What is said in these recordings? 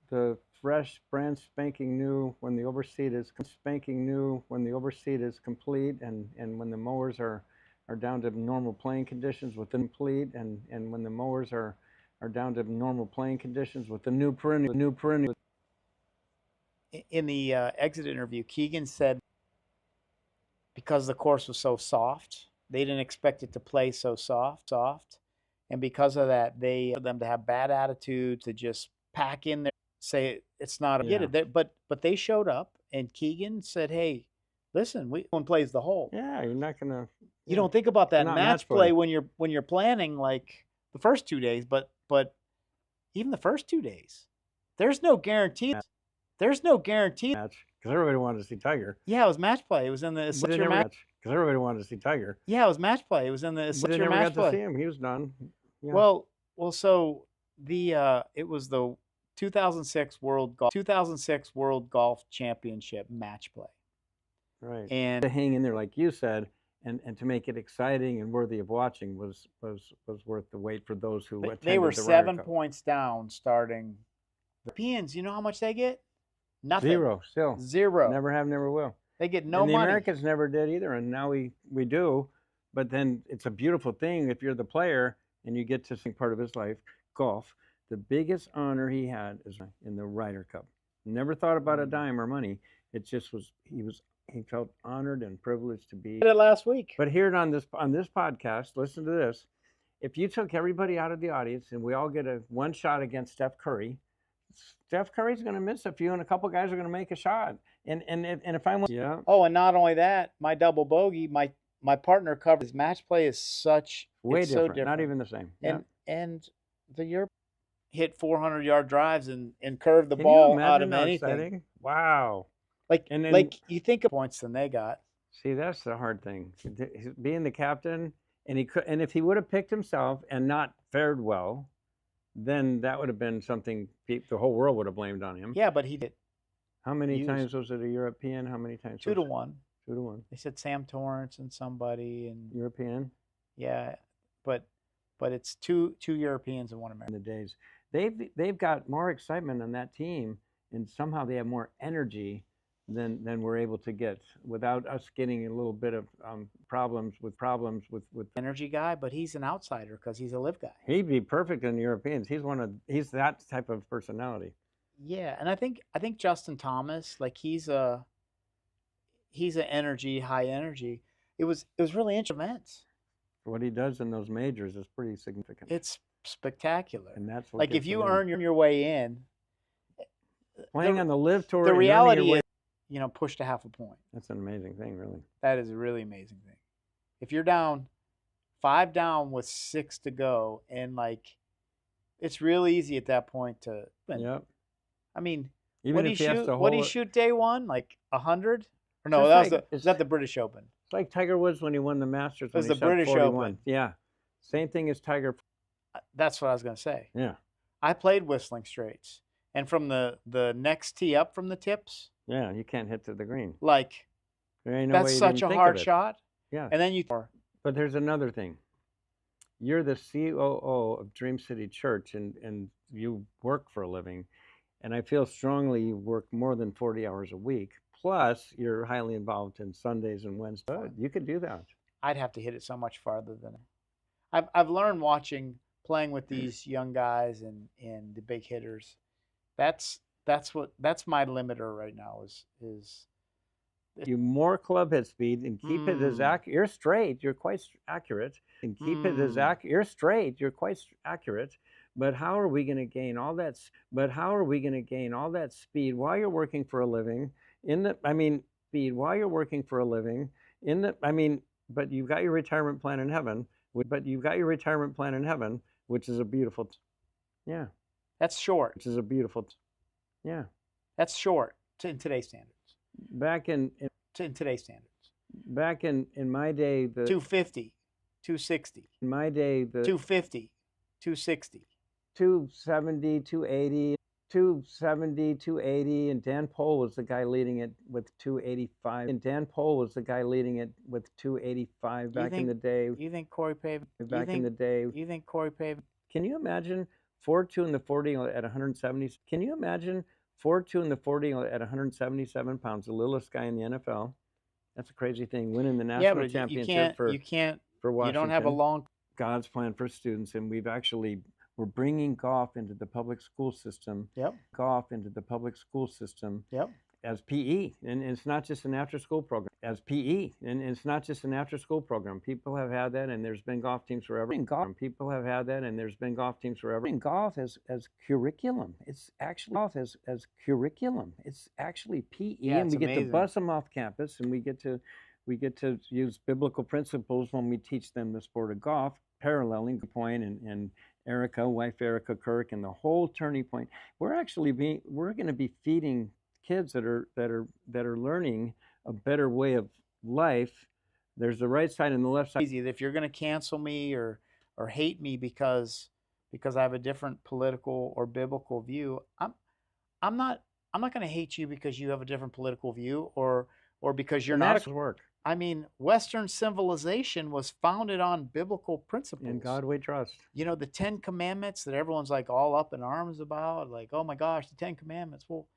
the fresh, brand spanking new when the overseed is complete, and when the mowers are down to normal playing conditions with the complete, and when the mowers are down to normal playing conditions with the new perennial. In the exit interview, Keegan said because the course was so soft, they didn't expect it to play so soft, and because of that, they for them to have bad attitude, to just pack in there, say it's not. I get it, but they showed up, and Keegan said, "Hey, listen, one plays the hole. Yeah, you're not gonna. You don't think about that Not match play when you're planning like the first 2 days, but even the first 2 days, there's no guarantee. There's no guarantee. Match because everybody wanted to see Tiger. Yeah, it was match play. It was in the what's your match because everybody wanted to see Tiger. Yeah, it was match play. It was in the what's your match play. To see him. He was done. Yeah. Well, so the it was the 2006 World Golf Championship match play. Right. And to hang in there, like you said, and to make it exciting and worthy of watching was worth the wait for those who attended. They were the 7 points down starting. The Europeans, you know how much they get? Nothing. Zero. Still. Zero. Never have, never will. They get no and the money. Americans never did either, and now we do. But then it's a beautiful thing if you're the player and you get to see part of his life, golf. The biggest honor he had is in the Ryder Cup. Never thought about a dime or money. It just was he felt honored and privileged to be. I did it last week. But here on this podcast, listen to this. If you took everybody out of the audience and we all get one shot against Steph Curry, Steph Curry's going to miss a few, and a couple guys are going to make a shot. And if I want, yeah. Oh, and not only that, my double bogey, my partner covered his match play is way different, so different, not even the same. Yeah. And the Europe hit 400-yard drives and curved the ball out of anything. Exciting? Wow. Like you think of points than they got. See, that's the hard thing. Being the captain, and if he would have picked himself and not fared well, then that would have been something the whole world would have blamed on him. Yeah, but he did. How many times was it a European? How many times? 2 to 1. 2 to 1. They said Sam Torrance and somebody and European. Yeah, but it's two Europeans and one American. In the days, they've got more excitement on that team, and somehow they have more energy than we're able to get without us getting a little bit of problems with energy guy. But he's an outsider because he's a live guy. He'd be perfect in Europeans. He's that type of personality. Yeah, and I think Justin Thomas, like he's a energy, high energy. It was really interesting. What he does in those majors is pretty significant. It's spectacular. And that's what like if you earn your way in. Playing on the Live Tour. The reality is, push to half a point. That's an amazing thing, really. That is a really amazing thing. If you're down 5 down with 6 to go, and it's real easy at that point to. Yep. I mean, even what do you shoot day one? Like 100? Or no, is that the British Open? It's like Tiger Woods when he won the Masters. It was the British Open. Yeah. Same thing as Tiger. That's what I was going to say. Yeah. I played Whistling Straits. And from the next tee up from the tips. Yeah, you can't hit to the green. There ain't no that's such a hard shot. Yeah. And then But there's another thing. You're the COO of Dream City Church, and you work for a living. And I feel strongly you work more than 40 hours a week. Plus, you're highly involved in Sundays and Wednesdays. You could do that. I'd have to hit it so much farther than I've learned playing with these young guys and the big hitters. That's my limiter right now is you more club head speed and keep it as accurate. You're straight. You're quite accurate. And keep it as accurate. You're straight. You're quite accurate. But how are we going to gain all that? Speed while you're working for a living? But you've got your retirement plan in heaven. Which is a beautiful. Yeah. That's short. Which is a beautiful. Yeah. That's short in today's standards. In today's standards. Back in my day, the 250, 260. In my day, the 250, 260. 270, 280, 270, 280, and Dan Pohl was the guy leading it with 285. Back in the day. You think Corey Pavin? Back in the day. You think Corey Pavin? Can you imagine 4.2 in the 40 at 170. Can you imagine 4.2 in the 40 at 177 pounds, the littlest guy in the NFL? That's a crazy thing. Winning the Yeah, national but championship for you don't have a Washington. long. God's plan for students, and we're bringing golf into the public school system. Yep. Golf into the public school system. Yep. As PE, and it's not just an after-school program. As PE, and it's not just an after-school program. People have had that, and there's been golf teams forever. In golf, people have had that, and there's been golf teams forever. In golf as curriculum, it's actually golf as curriculum. It's actually PE, Yeah, and we get to amazing. bus them off campus, and we get to use biblical principles when we teach them the sport of golf, paralleling the point and wife Erica Kirk, and the whole Turning Point. We're going to be feeding kids that are learning a better way of life. There's the right side and the left side. Easy. If you're going to cancel me or hate me because I have a different political or biblical view, I'm not going to hate you because you have a different political view or because you're not. Work. I mean, Western civilization was founded on biblical principles. In God we trust. You know, the 10 Commandments that everyone's like all up in arms about, like, oh my gosh, the 10 Commandments. Well,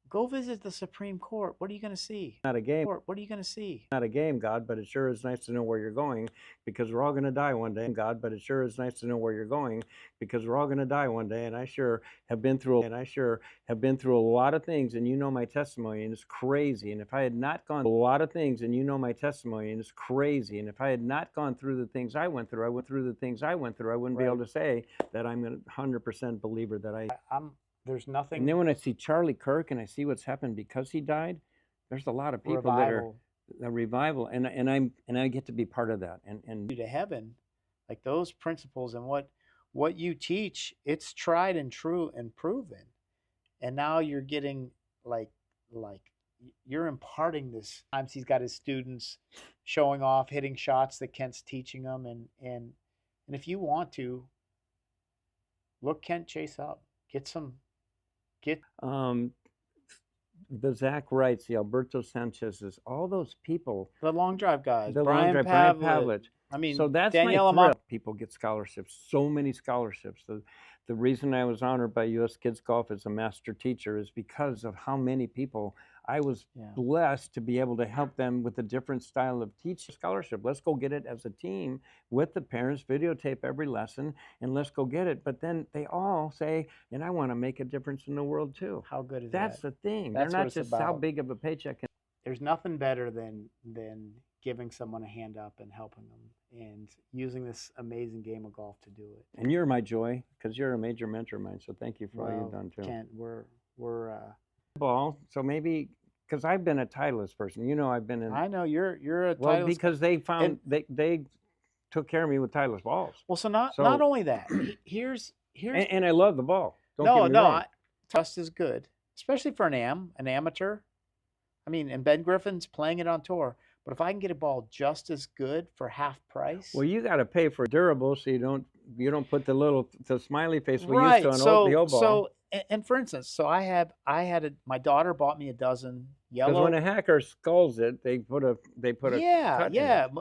go visit the Supreme Court. What are you going to see? Not a game. What are you going to see? Not a game, God, but it sure is nice to know where you're going because we're all going to die one day. God, but it sure is nice to know where you're going because we're all going to die one day. And I sure have been through a lot of things, and you know my testimony, and it's crazy. And if I had not gone through a lot of things, and you know my testimony, and it's crazy. And if I had not gone through the things I went through, I wouldn't be able to say that I'm a 100% believer that there's nothing. And then when I see Charlie Kirk and I see what's happened because he died, there's a lot of people that are a revival, and I get to be part of that. And to heaven, like those principles and what you teach, it's tried and true and proven. And now you're getting like you're imparting this. Times he's got his students showing off, hitting shots that Kent's teaching them, and if you want to look Kent Chase up, the Zach Wrights, the Alberto Sanchez's, all those people, the long drive guys, Brian Pavlich. I mean, so that's Daniela my thrill. People get scholarships, so many scholarships. The reason I was honored by U.S. Kids Golf as a master teacher is because of how many people I was blessed to be able to help them with a different style of teaching. Scholarship. Let's go get it as a team with the parents, videotape every lesson, and let's go get it. But then they all say, and I want to make a difference in the world too. How good is that? That's the thing. That's They're not just how big of a paycheck. There's nothing better than giving someone a hand up and helping them and using this amazing game of golf to do it. And you're my joy because you're a major mentor of mine. So thank you for all you've done too. Kent, we're ball. So maybe because I've been a Titleist person. You know, I've been in. I know you're a Titleist. Well, because they found they took care of me with Titleist balls. Well, so not only that. Here's and I love the ball. Don't get me wrong. Trust is good, especially for an amateur. I mean, and Ben Griffin's playing it on tour. But if I can get a ball just as good for half price, well, you got to pay for durable, so you don't put the smiley face we right. used to on the old ball. So, and for instance, my daughter bought me a dozen yellow. Because when a hacker sculls it, they put a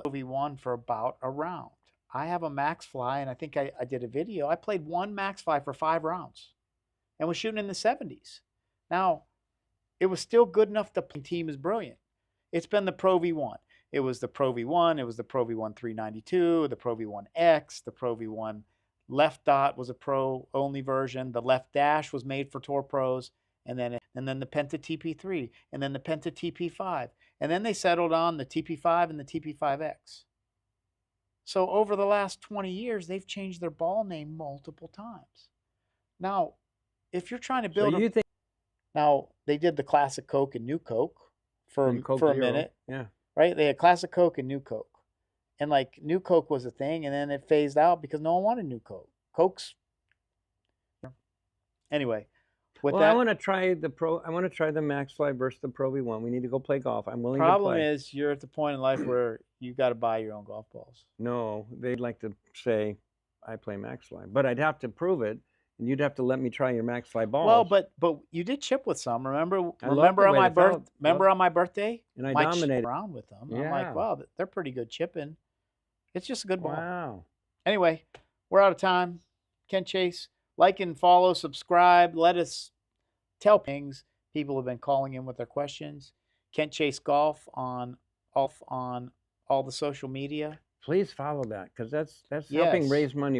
Movie one for about a round. I have a Max Fly, and I think I did a video. I played one Max Fly for 5 rounds, and was shooting in the 70s. Now, it was still good enough. The team is brilliant. It's been the Pro V1. It was the Pro V1. It was the Pro V1 392, the Pro V1X, the Pro V1 left dot was a pro only version. The left dash was made for tour pros, and then the Penta TP3, and then the Penta TP5, and then they settled on the TP5 and the TP5X. So over the last 20 years, they've changed their ball name multiple times. Now, if you're trying to build, now they did the Classic Coke and New Coke for a minute, right? They had Classic Coke and New Coke, and like New Coke was a thing, and then it phased out because no one wanted New Coke. Coke's anyway. I want to try the Max Fly versus the Pro V1. We need to go play golf. I'm willing to play. Problem is, you're at the point in life where you got to buy your own golf balls. No, they'd like to say I play Max Fly, but I'd have to prove it. And you'd have to let me try your Max Fly balls. Well, but you did chip with some. Remember on my birthday? And I dominated around with them. Yeah. I'm like, wow, they're pretty good chipping. It's just a good ball. Wow. Anyway, we're out of time. Kent Chase, Like and follow, subscribe. Let us tell things. People have been calling in with their questions. Kent Chase Golf on all the social media. Please follow that because that's helping Yes. raise money